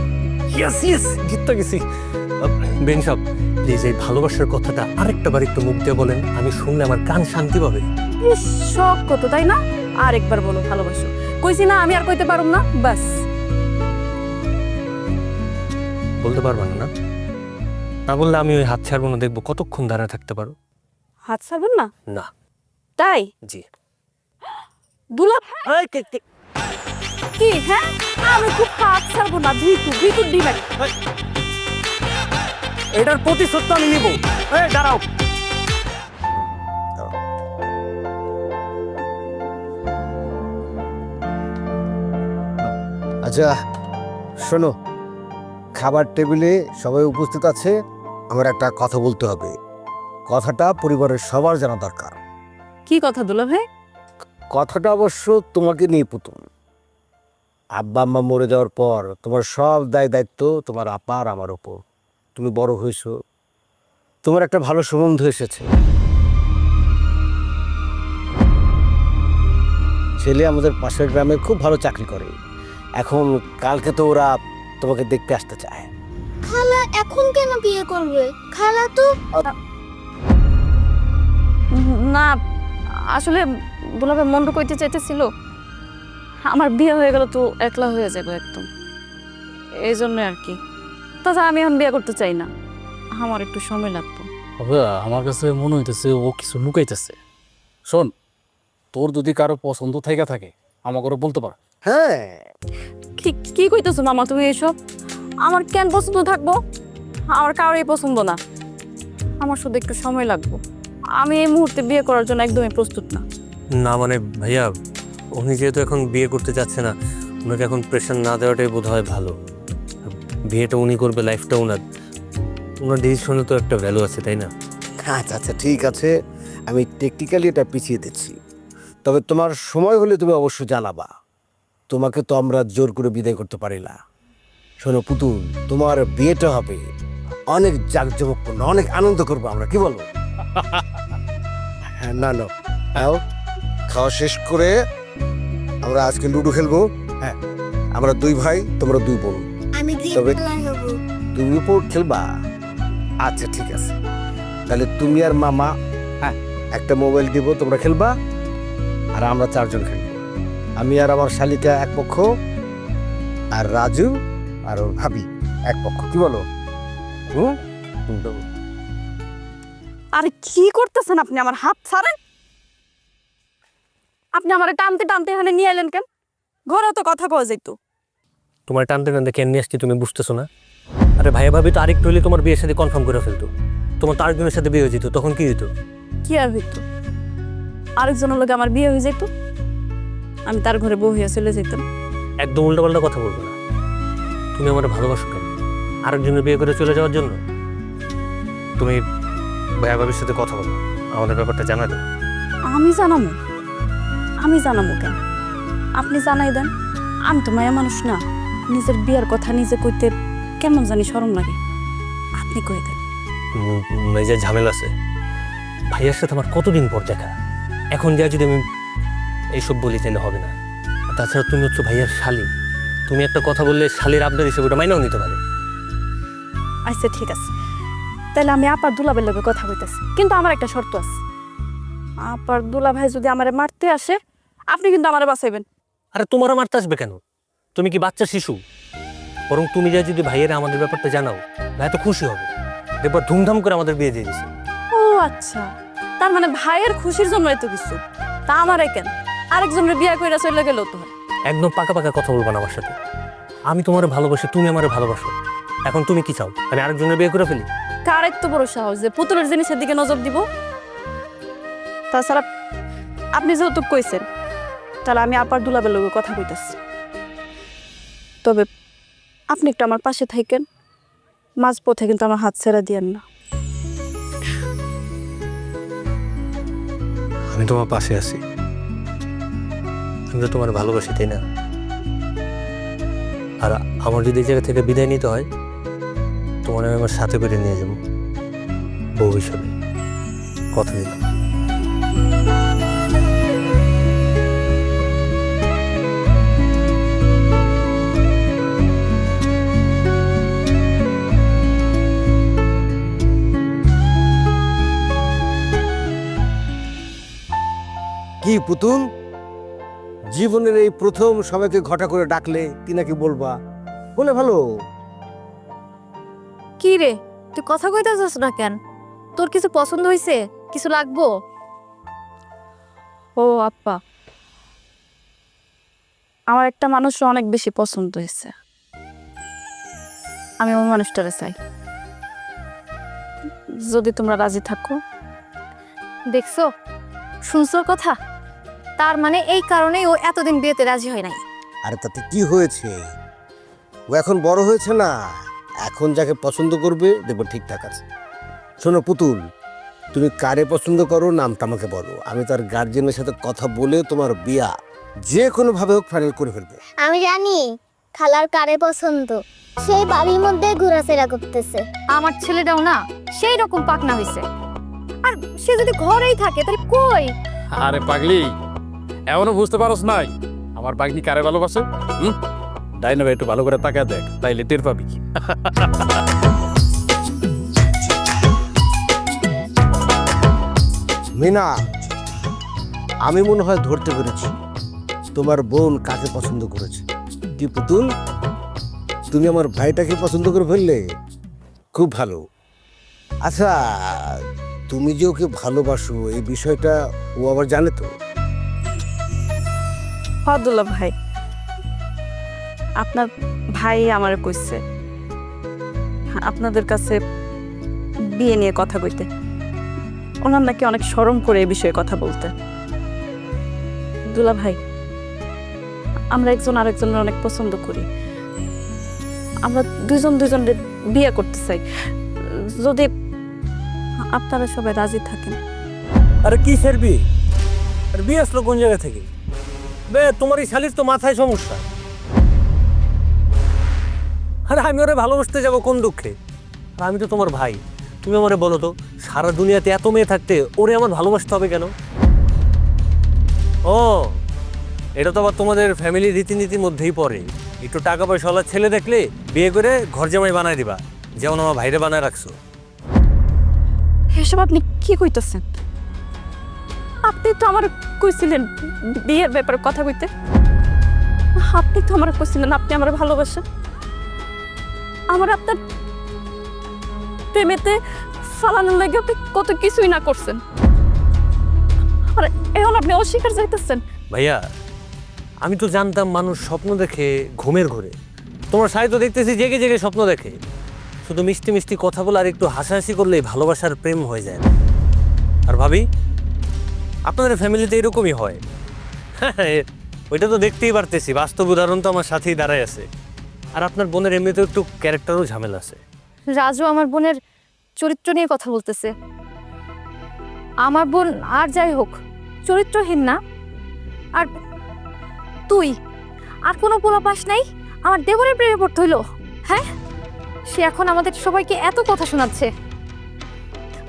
ইয়েস ইয়েস, জিততে গেছি। বেন সাহেব প্লিজ এই ভালোবাসার কথাটা আরেকটা বার একটু মুখ দিয়ে বলেন, আমি শুনলে আমার কান শান্তি পাবে। ইস, শখ কত, তাই না? আর একবার বলো ভালোবাসো। কইছি না আমি আর কইতে পারুম না, বাস। বলতে পারবেন না? না বললে আমি ওই হাত ছাড়বো না, দেখবো কতক্ষণ দাঁড়ায় থাকতে পারো। হাত ছাড়বেন না? না। তাই? জি। দুলা কি? হ্যাঁ, আমি খুব হাত ছাড়বো না। ভিতর ডিমেট এটার প্রতিশোধ তো আমি নিব। এই দাঁড়াও। আচ্ছা শোনো, খাবার টেবিলে সবাই উপস্থিত আছে, আমার একটা কথা বলতে হবে। কথাটা পরিবারের সবার জানা দরকার। কি কথা দুলা ভাই? কথাটা অবশ্য তোমাকে নিয়ে পুতুল। আব্বা আম্মা মরে যাওয়ার পর তোমার সব দায়িত্ব তোমার আপা আর আমার ওপর। তুমি বড় হয়েছো, তোমার একটা ভালো সম্বন্ধ এসেছে। ছেলে আমাদের পাশের গ্রামে খুব ভালো চাকরি করে। এখন কালকে তো ওরা তোমাকে দেখতে আসতে চায়। খালা এখন কেন বিয়ে করবে? খালা তো না, আসলে দুলা ভাই মন্দ কইতে চাইতেছিল আমার বিয়ে হয়ে গেল তো একলা হয়ে যাবে একদম, এই জন্য আর কি। তাছাড়া আমি এখন বিয়ে করতে চাই না, আমার একটু সময় লাগবে। হবে, আমার কাছে মনে হইতেছে ও কিছু লুকাইতেছে। শোন, তোর যদি কারো পছন্দ থেকে থাকে আমাকে বলতে পার। হ্যাঁ, কি কইতেছো মামা তুমি এসব? আমার কেন পছন্দ থাকবো? আমার কারোরই পছন্দ না। আমার শুধু একটু সময় লাগবে। আমি এই মুহূর্তে বিয়ে করার জন্য একদমই প্রস্তুত না। না মানে ভাইয়া, উনি যেহেতু এখন বিয়ে করতে চাচ্ছে না, ওনাকে এখন প্রেশার না দেওয়াটাই বোধ হয় ভালো। বিয়েটা উনি করবে, লাইফটা ওনার ডিসিশনে তো একটা ভ্যালু আছে, তাই না? আচ্ছা আচ্ছা ঠিক আছে, আমি টেকনিক্যালি এটা পিছিয়ে দিচ্ছি। তবে তোমার সময় হলে তুমি অবশ্যই জানাবা। তোমাকে তো আমরা জোর করে বিদায় করতে পারি না। শোনো পুতুল, তোমার বিয়েটা হবে অনেক জাঁকজমকপূর্ণ, অনেক আনন্দ করবো আমরা, কি বলো? হ্যাঁ, না না, খাওয়া শেষ করে আমরা আজকে লুডো খেলবো। হ্যাঁ, আমরা 2 ভাই, তোমরা 2 বোন। আমি গ্রিন তবে- কালার হব। তুমি পোর্ট খেলবা? আচ্ছা ঠিক আছে, তাহলে তুমি আর মামা একটা মোবাইল দিব, তোমরা খেলবা, আর আমরা 4 জন খেলবো। আমি আর আমার শালিকা এক পক্ষ, আর রাজু আর ওর ভাবি এক পক্ষ। কি বলো? হুম? আরে কি করতেছেন আপনি? আমার হাত ছাড়েন। আপনি আমার টানতে টানতে এখানে নিয়ে এলেন কেন? ঘরে তো কথা কওয়া যেত। তোমার টানতে টানতে কেন নিয়ে আসছি তুমি বুঝতেছো না? আরে ভাইয়া ভাবি তো আরেকটু হলে তোমার বিয়ের সাথে কনফার্ম করে ফেলতো, তোমার তো আরেকজনের সাথে বিয়ে হয়ে যেত, তখন কি হইতো? কি আর হইতো? আরেকজনের লোক আমার বিয়ে হয়ে যেত, আমি তার ঘরে বউ হইয়া চলে যেতাম। একদম উল্টাপাল্টা কথা বলবো না। তুমি আমার ভালোবাসো কেন? আরেকজনের বিয়ে করে চলে যাওয়ার জন্য? তুমি ভাইয়া ভাবির সাথে কথা বলো, আমাদের ব্যাপারটা জানা দেবো। আমি জানামো কেন? আপনি জানাই দেন। আমি তো মায়া মানুষ না, নিজের বিয়ার কথা নিজে কইতে কেমন জানি শরম লাগে। আপনি কই দেন। এই যে ঝামেলা আছে, ভাইয়ার সাথে আমার কতদিন পর দেখা, এখন যা যদি আমি এইসব বলি তাহলে হবে না। আর তাছাড়া তুমি হচ্ছে ভাইয়ার শালি, তুমি একটা কথা বললে শালির আবদার হিসেবে ওটা মাইনাও নিতে পারে। আচ্ছা ঠিক আছে, তাহলে আমি আপার দুলাভাইয়ের লগে কথা কইতেছি, কিন্তু আমার একটা শর্ত আছে। আপার দুলাভাই যদি আমারে মারতে আসে, আপনি কিন্তু আমারে বাঁচাইবেন। আরে তোমার মারতে আসবে কেন? তুমি কি বাচ্চা শিশু? বরং তুমি যা যদি ভাইয়েরা আমাদের ব্যাপারটা জানাও, ভাই তো খুশি হবে, দেখবা ধুমধাম করে আমাদের বিয়ে দিয়ে দিছে। ও আচ্ছা, তার মানে ভাইয়ের খুশির জন্য এত কিছু। তা আমারে কেন? আরেকজনের বিয়ে কইরা চলে গেল তো হয়। একদম পাকা পাকা কথা বলবা না আমার সাথে। আমি তোমার ভালোবাসি, তুমি আমার ভালোবাসো। এখন তুমি কি চাও, আমি আরেকজনের বিয়ে করে ফেলি? কার এত বড় সাহস যে পুতুলের জিনিসের দিকে নজর দিব? তাছাড়া আপনি যেহেতু কইছেন, তাহলে আমি আপার দুলাবের লগে কথা কইতেছি। তবে আপনি একটু আমার পাশে থাকেন, মাঝপথে কিন্তু আমার হাত ছেড়া দিয়েন না। আমি তোমার পাশে আছি, আমি তো তোমার ভালোবাসি, তাই না? আর আমার যদি এই জায়গা থেকে বিদায় নিতে হয়, তোমার আমি আমার সাথে করে নিয়ে যাবো বউ হিসেবে, কথা দিলাম। কি পুতুল, জীবনের এই প্রথম সবাইকে ঘটা করে ডাকলে, কি নাকি বলবা? বলে ভালো। কি রে, তুই কথা কইতাছস না কেন? তোর কিছু পছন্দ হইছে? কিছু লাগবো? ও আপা, আমার একটা মানুষ অনেক বেশি পছন্দ হয়েছে। আমি ওই মানুষটারে চাই, যদি তোমরা রাজি থাকো। দেখছো, শুনছো কথা? তার মানে এই কারণেই ও এতদিন বিয়েতে রাজি হয় নাই। আরে তাতে কি হয়েছে? ও এখন বড় হয়েছে না, এখন যাকে পছন্দ করবে দেখবো ঠিকঠাক আছে। শোনো পুতুল, তুমি কারে পছন্দ করো নামটা আমাকে বলো, আমি তার গার্জেনের সাথে কথা বলে তোমার বিয়া যে কোনো ভাবে হোক ফাইনাল করে ফেলবে। আমি জানি খালার কারে পছন্দ, সেই বাড়ির মধ্যে ঘোরাফেরা করতেছে। আমার ছেলেটাও না সেই রকম পাকনা হইছে। আর সে যদি ঘরেই থাকে তাহলে কই? আরে পাগলি, এমনও বুঝতে পারোস নাই আমার পাগলি কারে ভালোবাসে? ডাইনা ভাই একটু ভালো করে তাকা দেখ, তাইলে টের পাবি। মিনা, আমি মনে হয় ধরতে পেরেছি তোমার বোন কাকে পছন্দ করেছে। কি পুতুল, তুমি আমার ভাইটাকে পছন্দ করে ফেললে? খুব ভালো। আচ্ছা, তুমি যে ওকে ভালোবাসো এই বিষয়টা ও আবার জানে তো? ফদুল্লাহ ভাই, আপনার ভাই আমারে কইছে আপনাদের কাছে বিয়ে নিয়ে কথা কইতে। ওনার নাকি অনেক শরম করে এই বিষয়ে কথা বলতে। দুলা ভাই, আমরা একজন আরেকজনের অনেক পছন্দ করি, আমরা দুজনের বিয়ে করতে চাই, যদি আপনারা সবাই রাজি থাকেন। আরে কি ফের বিয়ে? আর বিয়ে আসলো কোন জায়গা থেকে? বে, তোমার এই শালির তো মাথায় সমস্যা। আরে আমি ওরে ভালোবাসতে যাবো কোন দুঃখে? আর আমি তো তোমার ভাই, তুমি আমারে বলো তো, সারা দুনিয়াতে এত মেয়ে থাকতে ওরে আমার ভালোবাসতে হবে কেন? ও, এটা তো আবার তোমাদের ফ্যামিলি রীতিনীতির মধ্যেই পড়ে। একটু টাকা পয়সাওয়ালা ছেলে দেখলে বিয়ে করে ঘর জামাই বানায় দিবা, যেমন আমার ভাইরে বানায় রাখছো। এসব আপনি কি কইতেছেন? আপনি তো আমার কইছিলেন বিয়ের ব্যাপারে কথা কইতে। আপনি তো আমার কইছিলেন আপনি আমার ভালোবাসেন। আমার আপনার প্রেমেতে ফালানোর লাগে আপনি কত কিছুই না করছেন, আর এখন আপনি অস্বীকার চাইতেছেন। ভাইয়া, আমি তো জানতাম মানুষ স্বপ্ন দেখে ঘুমের ঘরে, তোমার সাহিত্য দেখতেছি জেগে জেগে স্বপ্ন দেখে। শুধু মিষ্টি মিষ্টি কথা বলে আর একটু হাসাহাসি করলেই ভালোবাসার প্রেম হয়ে যায়। আর ভাবি, আপনাদের ফ্যামিলিতে এরকমই হয়। ওইটা তো দেখতেই পারতেছি, বাস্তব উদাহরণ তো আমার সাথেই দাঁড়ায় আছে। আর আপনার বোনের এমনিতেও একটু ক্যারেক্টারও ঝামেলা আছে। রাজু আমার বোনের চরিত্র নিয়ে কথা বলতেছে। আমার বোন আর যাই হোক চরিত্রহীন না। আর তুই আর কোনো পোলা পাস নাই, আমার দেবরের প্রেমে পড়তে হইলো? হ্যাঁ, সে এখন আমাদের সবাইকে এত কথা শোনাচ্ছে।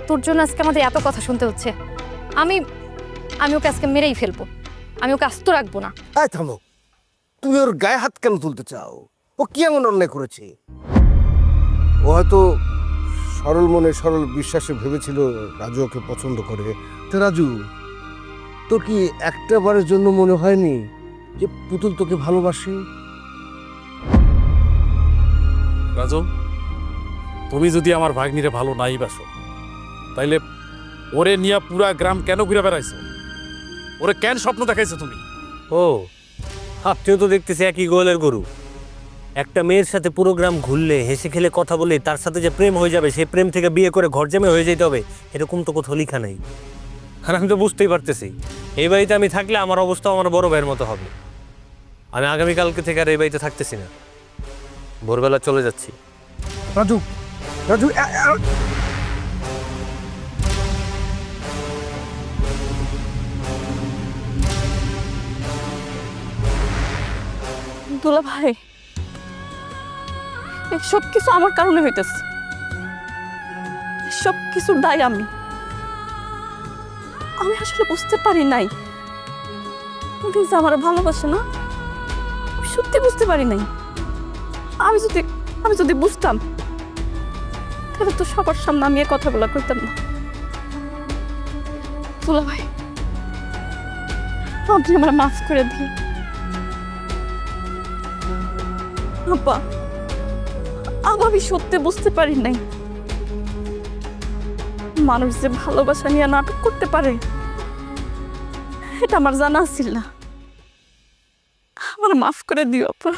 তোর জন্য আজকে আমাদের এত কথা শুনতে হচ্ছে। আমি ওকে আজকে মেরেই ফেলবো। আমি ওকে আস্ত রাখবো না। এই থামো, তুমি ওর গায়ে হাত কেন তুলতে চাও? ও কি এমন অন্যায় করেছে? ও হয়তো সরল মনে সরল বিশ্বাসে ভেবেছিল রাজু ওকে পছন্দ করে। তো রাজু, তোর কি একটা বারের জন্য মনে হয়নি যে পুতুল তোকে ভালোবাসে? রাজু, তুমি যদি আমার ভাগ্নিরে ভালো নাই বাসো, তাইলে ওরে নিয়ে পুরা গ্রাম কেন ঘুরে বেড়াইছো? ওরে কেন স্বপ্ন দেখাইছো তুমি? ও, আপনিও তো দেখতেছি একই গোয়ালের গরু। একটা মেয়ের সাথে পুরো গ্রাম ঘুরলে, হেসে খেলে কথা বলে তার সাথে যে প্রেম হয়ে যাবে, সেই প্রেম থেকে বিয়ে করে ঘর জামাই হয়ে যেতে হবে, এরকম তো কোথাও লেখা নেই। আর আমি তো বুঝতেই পারতেছি, এই বাড়িতে আমি থাকলে আমার অবস্থা আমার বড় ভাইয়ের মতো হবে। আমি আগামীকালকে থেকে আর এই বাড়িতে থাকতেছি না, ভোরবেলা চলে যাচ্ছি। রাজু, রাজু, দুলা ভাই, সব কিছু আমার কারণে হইতেছে। সব কিছুর দায় আমি আসলে বুঝতে পারি নাই উনি যে আমার ভালোবাসে না। আমি সত্যি বুঝতে পারি নাই। আমি যদি বুঝতাম তাহলে তো সবার সামনে আমি এ কথাগুলো কইতাম না। দুলা ভাই, আপনি আমার মাফ করে দিন। আব্বা, আমি সত্যি বুঝতে পারি নাই মানুষ যে ভালোবাসা নিয়ে নাটক করতে পারে, এটা আমার জানা ছিল না। আমার মাফ করে দিও আপা।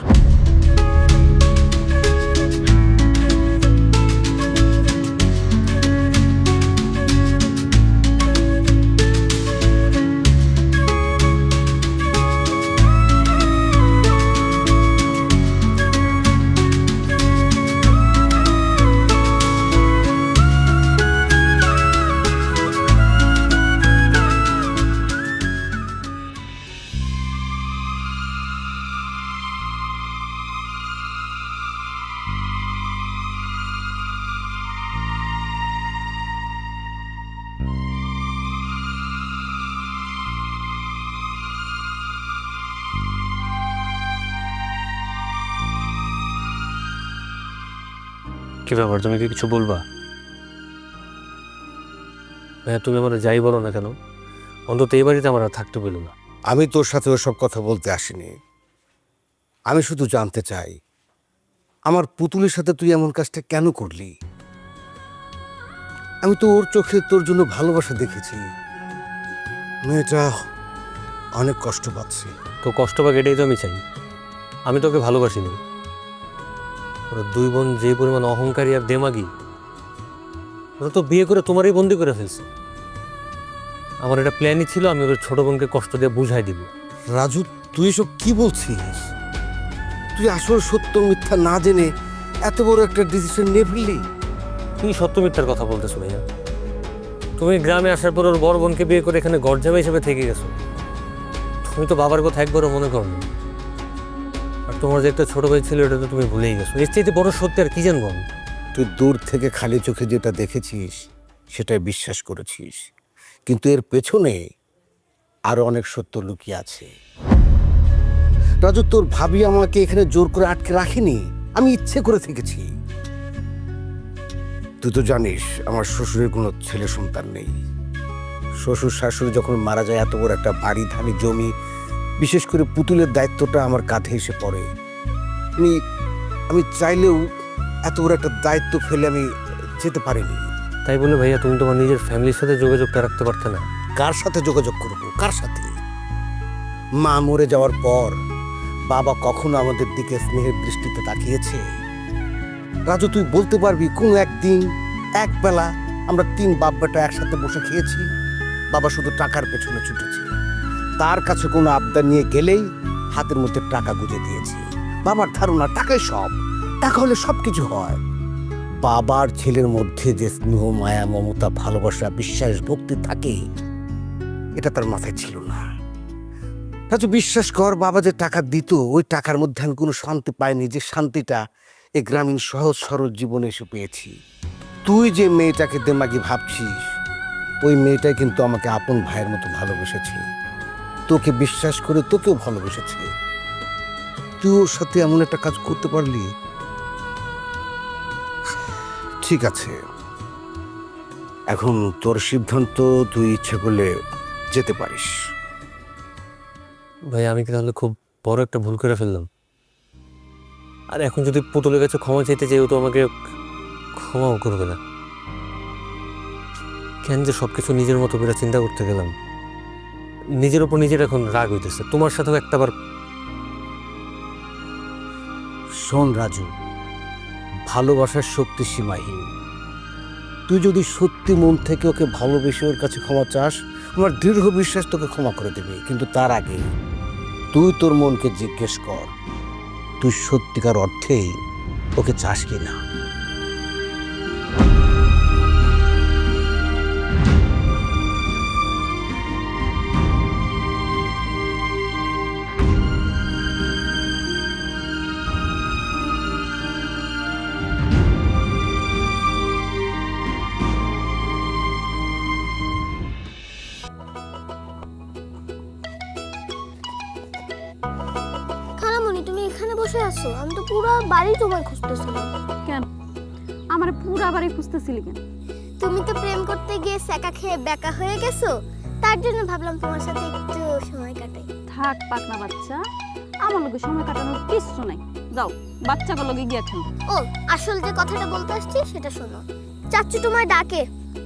কি ব্যাপার, তুমি কি কিছু বলবা? ভাইয়া, তুমি আমার যাই বলো না কেন, অন্তত এই বাড়িতে আমার আর থাকতে পেলো না। আমি তোর সাথে ওসব কথা বলতে আসিনি। আমি শুধু জানতে চাই, আমার পুতুলের সাথে তুই এমন কাজটা কেন করলি? আমি তো ওর চোখে তোর জন্য ভালোবাসা দেখেছি। মেয়েটা অনেক কষ্ট পাচ্ছে। তো কষ্ট পাক, এটাই তো আমি চাই। আমি তোকে ভালোবাসিনি। ওরা দুই বোন যে পরিমাণ অহংকারী আর দেমাগি, ওরা তো বিয়ে করে তোমারই বন্দি করে ফেলছে। আমার এটা প্ল্যানই ছিল, আমি ওর ছোট বোনকে কষ্ট দিয়ে বুঝাই দিব। রাজু, তুই এসব কি বলছিস? তুই আসল সত্য মিথ্যা না জেনে এত বড় একটা ডিসিশন নিয়ে ফেললি? কি সত্য মিথ্যার কথা বলতেছো ভাইয়া? তুমি গ্রামে আসার পর ওর বড় বোনকে বিয়ে করে এখানে ঘর জামাই হিসেবে থেকে গেছো। তুমি তো বাবার কথা একবারও মনে করো না। আর তোমার যে একটা ছোট ভাই ছিল, এটা তো তুমি ভুলেই গেছো। এর চাইতে বড় সত্যি আর কি জানবো আমি? তুই দূর থেকে খালি চোখে যেটা দেখেছিস সেটাই বিশ্বাস করেছিস, কিন্তু এর পেছনে আরো অনেক সত্য লুকিয়ে আছে। রাজু, তোর ভাবি আমাকে এখানে জোর করে আটকে রাখেনি, আমি ইচ্ছে করে থেকেছি। তুই তো জানিস আমার শ্বশুরের কোনো ছেলে সন্তান নেই। শ্বশুর শাশুড়ি যখন মারা যায়, এত বড় একটা বাড়ি, ধানি, জমি, বিশেষ করে পুতুলের দায়িত্বটা আমার কাঁধে এসে পড়ে। আমি চাইলেও এত বড় একটা দায়িত্ব ফেলে আমি যেতে পারিনি। তাই বলে ভাইয়া তুমি তোমার নিজের ফ্যামিলির সাথে যোগাযোগটা রাখতে পারতে না? কার সাথে যোগাযোগ করবো? কার সাথে? মা মরে যাওয়ার পর বাবা কখনো আমাদের দিকে স্নেহের দৃষ্টিতে তাকিয়েছে? রাজু, তুই বলতে পারবি কোন একদিন একবেলা আমরা 3 বাপ বেটা একসাথে বসে খেয়েছি? বাবা শুধু টাকার পেছনে ছুটেছে। তার কাছে কোনো আবদার নিয়ে গেলেই হাতের মধ্যে টাকা গুঁজে দিয়েছি। বাবার ধারণা টাকাই সব, টাকা হলে সব কিছু হয়। বাবার ছেলের মধ্যে যে স্নেহ, মায়া, মমতা, ভালোবাসা, বিশ্বাস, ভক্তি থাকে, এটা তার মাথায় ছিল না। রাজু, বিশ্বাস কর, বাবা যে টাকা দিত, ওই টাকার মধ্যে আমি কোনো শান্তি পাইনি, যে শান্তিটা এই গ্রামীণ সহজ সরল জীবনে এসে পেয়েছি। তুই যে মেয়েটাকে দেমাগি ভাবছিস, ওই মেয়েটাই কিন্তু আমাকে আপন ভাইয়ের মতো ভালোবেসেছে। তোকে বিশ্বাস করে তোকেও ভালোবেসেছে। তুই ওর সাথে এমন একটা কাজ করতে পারলি? ঠিক আছে, এখন তোর সিদ্ধান্ত, তুই ইচ্ছে করলে যেতে পারিস। ভাই আমি কি তাহলে খুব বড় একটা ভুল করে ফেললাম? আর এখন যদি পুতুলের কাছে ক্ষমা চাইতে চাই, ও তো আমাকে ক্ষমাও করবে না। কেন যে সবকিছু নিজের মতো করে চিন্তা করতে গেলাম, নিজের উপর নিজের এখন রাগ হইতেছে। তোমার সাথেও একটাবার। শোন রাজু, ভালোবাসার শক্তি সীমাহীন। তুই যদি সত্যি মন থেকে ওকে ভালোবেসে ওর কাছে ক্ষমা চাস, আমার দৃঢ় বিশ্বাস তোকে ক্ষমা করে দেবে। কিন্তু তার আগে তুই তোর মনকে জিজ্ঞেস কর, তুই সত্যিকার অর্থেই ওকে চাস কি না। খালামণি, তুমি এখানে বসে আছো? আমি তো পুরো বাড়ি তোমায় খুঁজতেছিলাম। কেন আমার পুরা বাড়ি খুঁজতেছিলি কেন? তুমি তো প্রেম করতে গিয়ে সেকা খেয়ে বেকা হয়ে গেছো, তার জন্য ভাবলাম তোমার সাথে একটু সময় কাটাই। থাক পাকনা বাচ্চা, আমার লোকের সময় কাটানোর কিচ্ছু নাই। যাও বাচ্চাগুলো গিয়ে খেলো। ও, আসল যে কথাটা বলতে আসছি সেটা শোনো। চাচু তোমায় ডাকে,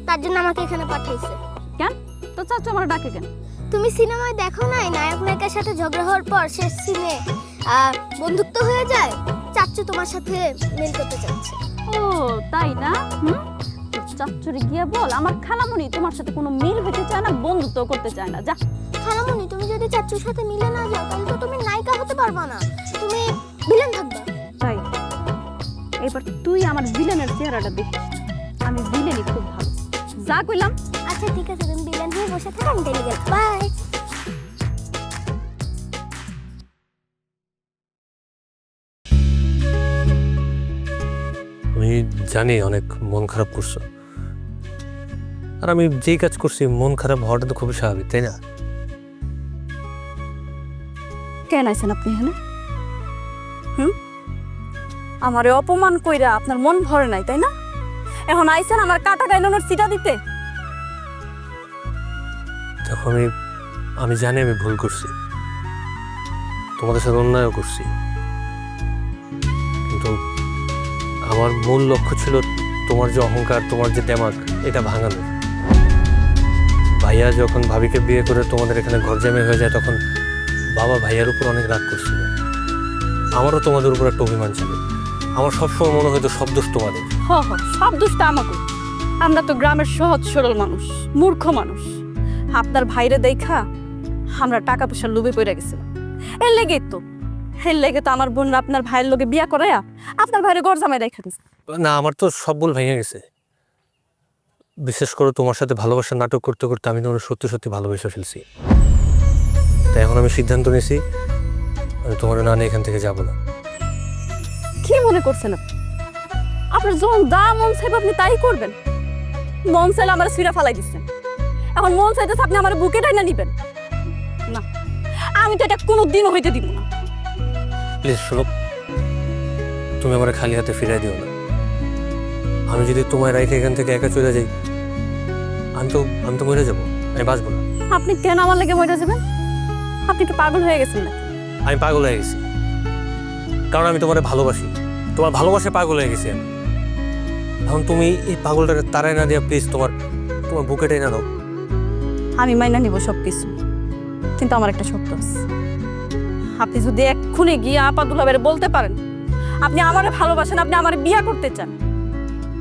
তার জন্য আমাকে এখানে পাঠাইছে। কেন তো চাচু আমার ডাকে কেন? তুমি সিনেমায় দেখো নাই, নায়ক নায়িকার সাথে ঝগড়া হওয়ার পর শেষ সিনে বন্ধুত্ব হয়ে যায়? চাচু তোমার সাথে মিল করতে চাচ্ছে। ও তাই না? চাচুরে গিয়ে বল আমার খালামণি তোমার সাথে কোনো মিল হতে চায় না, বন্ধুত্ব করতে চায় না। যা। খালামণি, তুমি যদি চাচুর সাথে মিলে না যাও, তাহলে তো তুমি নায়িকা হতে পারবা না, তুমি ভিলেন থাকবা। তাই এবার তুই আমার ভিলেনের চেহারাটা দেখিস। আমি ভিলেনই খুব ভালো। যা কইলাম। আচ্ছা ঠিক আছে, তুমি ভিলেন হয়ে বসে থাকো, আমি চলে গেলাম। বাই। আমি জানি অনেক মন খারাপ করছো, আর আমি যেই কাজ করছি মন খারাপ হওয়াটা তো খুবই স্বাভাবিক, তাই না? কেন আছেন আপনি এখানে? আমারে অপমান কইরা আপনার মন ভরে নাই, তাই না? এখন আইছেন আমার কাটা গাইলানোর সিটা দিতে। দেখো আমি জানি আমি ভুল করছি, তোমাদের সাথে অন্যায়ও করছি, কিন্তু আমার মূল লক্ষ্য ছিল তোমার যে অহংকার, তোমার যে দেমাগ, এটা ভাঙানো। ভাইয়া যখন ভাবিকে বিয়ে করে তোমাদের এখানে ঘর জামাই হয়ে যায়, তখন বাবা ভাইয়ার উপর অনেক রাগ করছিল। আমারও তোমাদের উপর একটা অভিমান ছিল। আমার সবসময় মনে হয়তো সব দোষ তোমাদের। সব দোষটা আমাকে। আমরা তো গ্রামের সহজ সরল মানুষ, মূর্খ মানুষ। আপনার ভাইরে দেখা আমরা টাকা পয়সার লোভে পড়ে গেছিলাম। এর লেগে তো আমার বোনরা আপনার ভাইয়ের লোকে বিয়া করাইয়া আপনার ভাইরে ঘর জামাই রেখে দিচ্ছে। না, আমার তো সব ভুল ভেঙে গেছে। বিশেষ করে তোমার সাথে ভালোবাসার নাটক করতে করতে আমি তোমার সত্যি সত্যি ভালোবেসে ফেলছি। তাই এখন আমি সিদ্ধান্ত নিয়েছি, আমি তোমার না নিয়ে এখান থেকে যাবো না। কি মনে করছেন আপনি? আপনার যখন যা মন চাইবে আপনি তাই করবেন। মন চাইলে আমার ছুঁড়া ফালাই দিচ্ছেন, এখন মন চাইতেছে আপনি আমার বুকে টাইনা নিবেন। না, আমি তো এটা কোনোদিনও হইতে দিব না। প্লিজ শোনো, তুমি আমার খালি হাতে ফিরাই দিও না। আমি যদি তোমার রাইখে এখান থেকে একা চলে যাই, আমি তো মরে যাবো, আমি বাঁচবো না। আপনি কেন আমার লেগে মরে যাবেন? আপনি তো পাগল হয়ে গেছেন না? আমি পাগল হয়ে গেছি, কারণ আমি তোমার ভালোবাসি, তোমার ভালোবাসে পাগল হয়ে গেছি আমি। এখন তুমি এই পাগলটাকে তারাই না দিয়া প্লিজ তোমার বুকেটাই না দাও। আমি মাইনা নিব সব কিছু, কিন্তু আমার একটা শর্ত আছে। আপনি যদি এক্ষুনি গিয়ে আপা দুলাভাইরে বলতে পারেন আপনি আমারে ভালোবাসেন, আপনি আমারে বিয়ে করতে চান,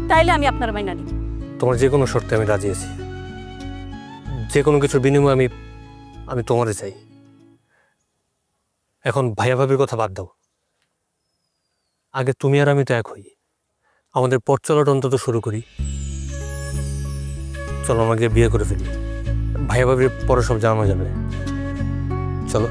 তাইলে আমি আপনার মাইনা নিব। তোমার যে কোনো শর্তে আমি রাজি আছি, যে কোনো কিছুর বিনিময়ে আমি তোমারে চাই। এখন ভাইয়া ভাবির কথা বাদ দাও, আগে তুমি আর আমি তো এক হই, আমাদের পথ চলাটা অন্তত শুরু করি। চলো আমাকে বিয়ে করে ফেলি, ভাইয়া ভাবির পরে সব জানানো যাবে। চলো।